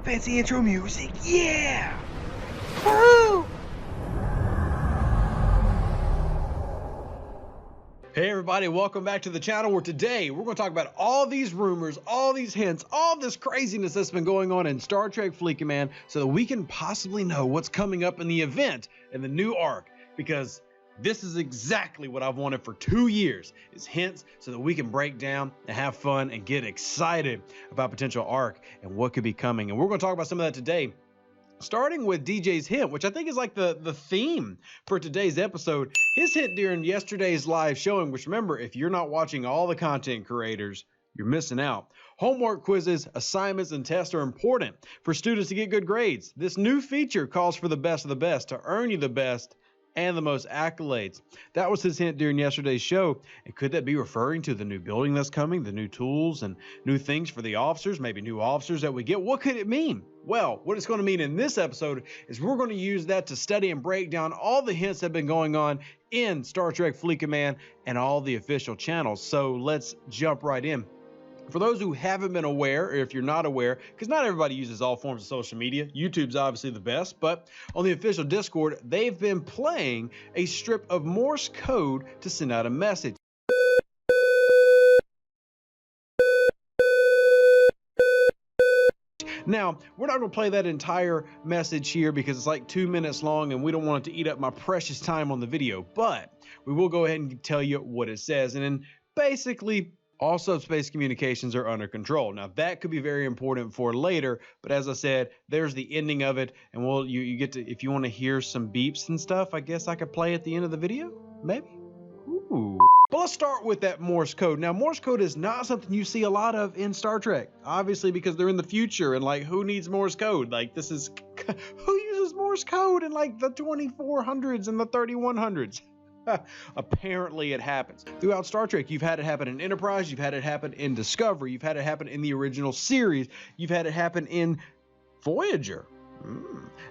Fancy intro music, yeah! Woo! Hey everybody, welcome back to the channel where today we're going to talk about all these rumors, all these hints, all this craziness that's been going on in Star Trek Fleet Command so that we can possibly know what's coming up in the event in the new arc, because this is exactly what I've wanted for 2 years, is hints so that we can break down and have fun and get excited about potential arc and what could be coming. And we're going to talk about some of that today, starting with DJ's hint, which I think is like the theme for today's episode. His hint during yesterday's live showing, which remember, if you're not watching all the content creators, you're missing out. Homework quizzes, assignments, and tests are important for students to get good grades. This new feature calls for the best of the best to earn you the best and the most accolades. That was his hint during yesterday's show. And could that be referring to the new building that's coming, the new tools and new things for the officers, maybe new officers that we get? What could it mean? Well, what it's going to mean in this episode is we're going to use that to study and break down all the hints that have been going on in Star Trek Fleet Command and all the official channels. So let's jump right in. For those who haven't been aware, or if you're not aware, because not everybody uses all forms of social media, YouTube's obviously the best, but on the official Discord, they've been playing a strip of Morse code to send out a message. Now, we're not going to play that entire message here because it's like 2 minutes long and we don't want it to eat up my precious time on the video, but we will go ahead and tell you what it says. And then basically, all subspace communications are under control. Now, that could be very important for later, but as I said, there's the ending of it, and you get to, if you want to hear some beeps and stuff, I guess I could play at the end of the video, maybe? Ooh. But let's start with that Morse code. Now, Morse code is not something you see a lot of in Star Trek, obviously, because they're in the future, and like, who needs Morse code? Like, this is, who uses Morse code in like the 2400s and the 3100s? Apparently it happens throughout Star Trek. You've had it happen in Enterprise, you've had it happen in Discovery, you've had it happen in the original series, you've had it happen in Voyager,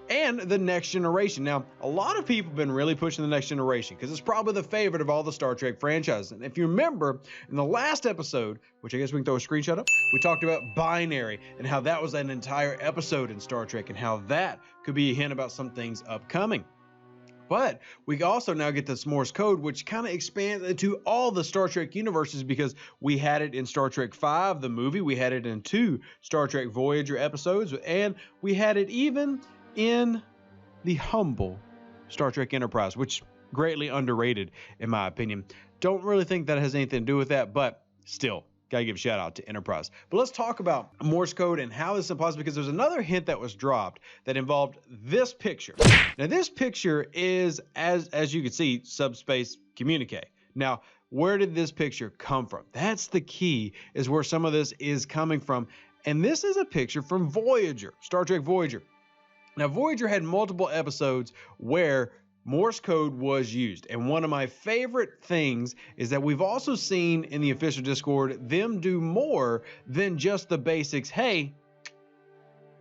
and the Next Generation. Now, a lot of people have been really pushing the Next Generation because it's probably the favorite of all the Star Trek franchises. And if you remember, in the last episode, which I guess we can throw a screenshot up, we talked about binary and how that was an entire episode in Star Trek and how that could be a hint about some things upcoming. But we also now get this Morse code, which kind of expands into all the Star Trek universes, because we had it in Star Trek V, the movie. We had it in 2 Star Trek Voyager episodes, and we had it even in the humble Star Trek Enterprise, which greatly underrated in my opinion. Don't really think that has anything to do with that, but still, gotta give a shout out to Enterprise. But let's talk about Morse code and how this applies, because there's another hint that was dropped that involved this picture. Now, this picture is, as you can see, subspace communique. Now, where did this picture come from? That's the key, is where some of this is coming from. And this is a picture from Voyager, Star Trek Voyager. Now, Voyager had multiple episodes where Morse code was used, and one of my favorite things is that we've also seen in the official Discord them do more than just the basics. Hey,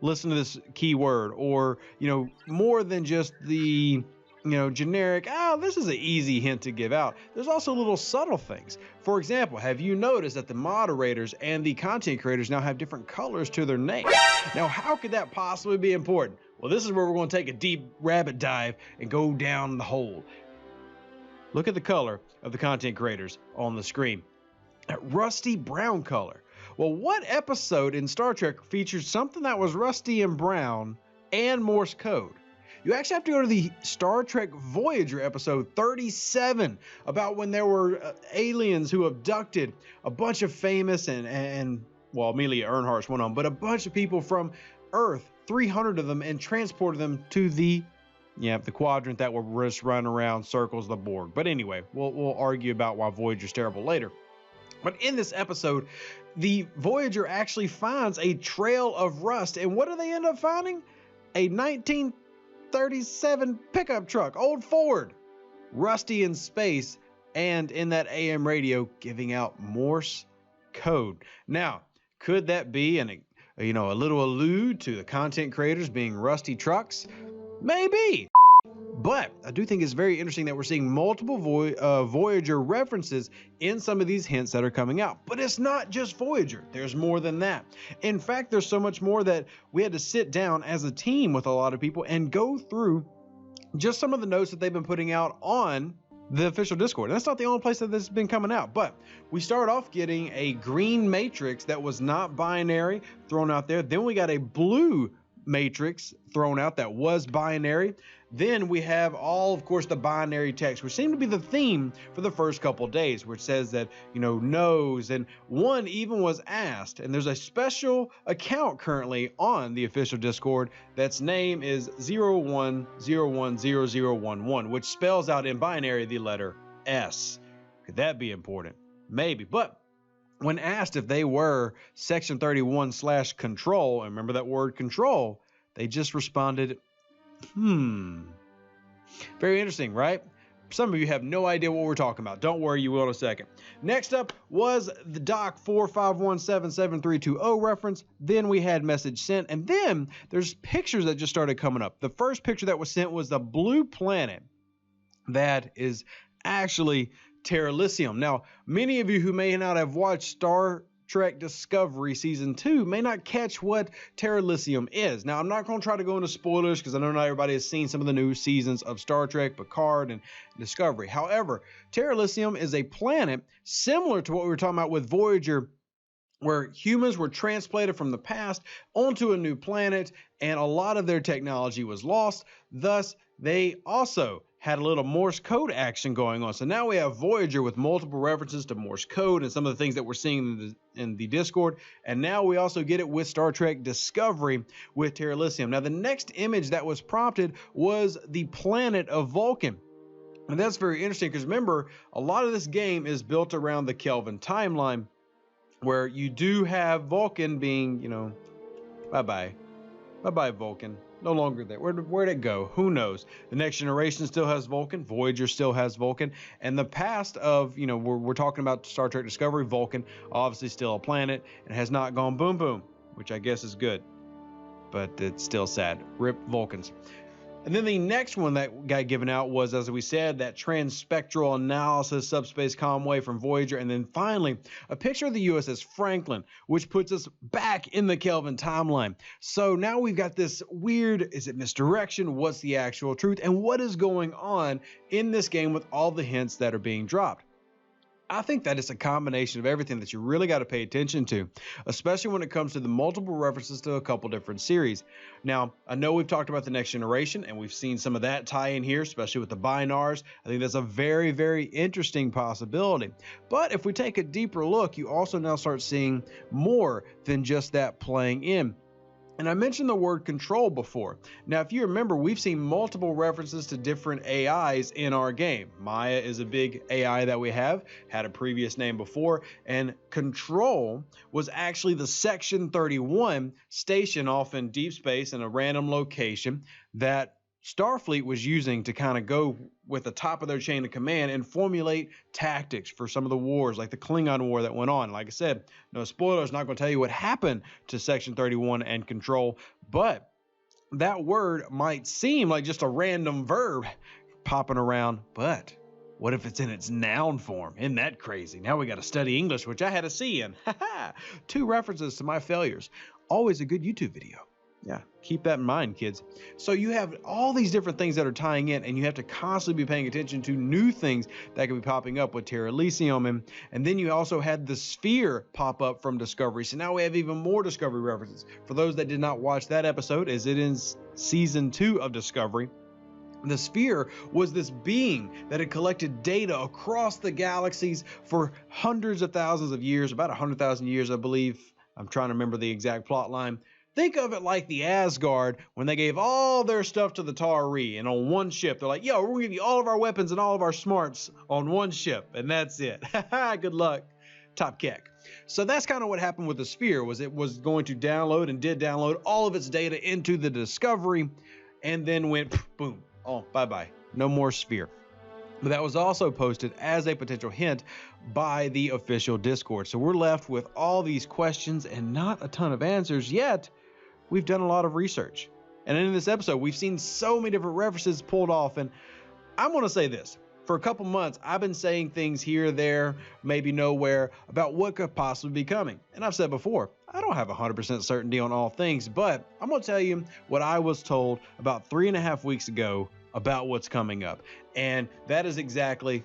listen to this keyword, or more than just the generic, this is an easy hint to give out. There's also little subtle things. For example, have you noticed that the moderators and the content creators now have different colors to their name? Now, how could that possibly be important? Well, this is where we're going to take a deep rabbit dive and go down the hole. Look at the color of the content creators on the screen. That rusty brown color. Well, what episode in Star Trek featured something that was rusty and brown and Morse code? You actually have to go to the Star Trek Voyager episode 37, about when there were aliens who abducted a bunch of famous and well, Amelia Earhart's one on, but a bunch of people from Earth, 300 of them, and transported them to the quadrant that will just run around circles the Borg. But anyway, we'll argue about why Voyager's terrible later. But in this episode, the Voyager actually finds a trail of rust, and what do they end up finding? A 1937 pickup truck, old Ford, rusty in space, and in that AM radio giving out Morse code. Now, could that be a little allude to the content creators being rusty trucks? Maybe. But I do think it's very interesting that we're seeing multiple Voyager references in some of these hints that are coming out. But it's not just Voyager. There's more than that. In fact, there's so much more that we had to sit down as a team with a lot of people and go through just some of the notes that they've been putting out on the official Discord. And that's not the only place that this has been coming out, but we started off getting a green matrix that was not binary thrown out there. Then we got a blue matrix thrown out that was binary. Then we have all, of course, the binary text, which seemed to be the theme for the first couple of days, which says that, knows, and one even was asked, and there's a special account currently on the official Discord that's name is 01010011, which spells out in binary the letter S. Could that be important? Maybe, but when asked if they were section 31/control, and remember that word control, they just responded, Very interesting, right? Some of you have no idea what we're talking about. Don't worry, you will in a second. Next up was the doc 451777320 reference. Then we had message sent, and then there's pictures that just started coming up. The first picture that was sent was the blue planet that is actually Terralicium. Now, many of you who may not have watched Star Trek Discovery Season 2 may not catch what Terralicium is. Now, I'm not going to try to go into spoilers because I know not everybody has seen some of the new seasons of Star Trek, Picard, and Discovery. However, Terralicium is a planet similar to what we were talking about with Voyager, where humans were transplanted from the past onto a new planet, and a lot of their technology was lost. Thus, they also had a little Morse code action going on. So now we have Voyager with multiple references to Morse code and some of the things that we're seeing in the Discord. And now we also get it with Star Trek Discovery with Terralicium. Now, the next image that was prompted was the planet of Vulcan. And that's very interesting because remember, a lot of this game is built around the Kelvin timeline, where you do have Vulcan being, bye-bye. Bye-bye, Vulcan. No longer there. Where'd it go? Who knows? The Next Generation still has Vulcan. Voyager still has Vulcan. And the past of, we're talking about Star Trek Discovery, Vulcan, obviously still a planet and has not gone boom boom, which I guess is good. But it's still sad. Rip Vulcans. And then the next one that got given out was, as we said, that transspectral analysis subspace comm from Voyager. And then finally, a picture of the USS Franklin, which puts us back in the Kelvin timeline. So now we've got this weird, is it misdirection? What's the actual truth? And what is going on in this game with all the hints that are being dropped? I think that it's a combination of everything that you really got to pay attention to, especially when it comes to the multiple references to a couple different series. Now, I know we've talked about the Next Generation, and we've seen some of that tie in here, especially with the binars. I think that's a very, very interesting possibility. But if we take a deeper look, you also now start seeing more than just that playing in. And I mentioned the word control before. Now, if you remember, we've seen multiple references to different AIs in our game. Maya is a big AI that we have, had a previous name before, and control was actually the Section 31 station off in deep space in a random location that Starfleet was using to kind of go with the top of their chain of command and formulate tactics for some of the wars, like the Klingon War that went on. Like I said, no spoilers, not going to tell you what happened to Section 31 and Control, but that word might seem like just a random verb popping around, but what if it's in its noun form? Isn't that crazy? Now we got to study English, which I had a C in. 2 references to my failures. Always a good YouTube video. Yeah, keep that in mind, kids. So you have all these different things that are tying in, and you have to constantly be paying attention to new things that could be popping up with Terralicium. And then you also had the sphere pop up from Discovery. So now we have even more Discovery references. For those that did not watch that episode, as it is season 2 of Discovery, the sphere was this being that had collected data across the galaxies for hundreds of thousands of years, about 100,000 years, I believe. I'm trying to remember the exact plot line. Think of it like the Asgard when they gave all their stuff to the Tari, and on one ship, they're like, yo, we're going to give you all of our weapons and all of our smarts on one ship, and that's it. Good luck. Top keck. So that's kind of what happened with the sphere, was it was going to download and did download all of its data into the Discovery, and then went boom. Oh, bye-bye. No more sphere. But that was also posted as a potential hint by the official Discord. So we're left with all these questions and not a ton of answers, yet we've done a lot of research. And in this episode, we've seen so many different references pulled off. And I'm going to say this. For a couple months, I've been saying things here, there, maybe nowhere about what could possibly be coming. And I've said before, I don't have 100% certainty on all things, but I'm going to tell you what I was told about 3.5 weeks ago about what's coming up. And that is exactly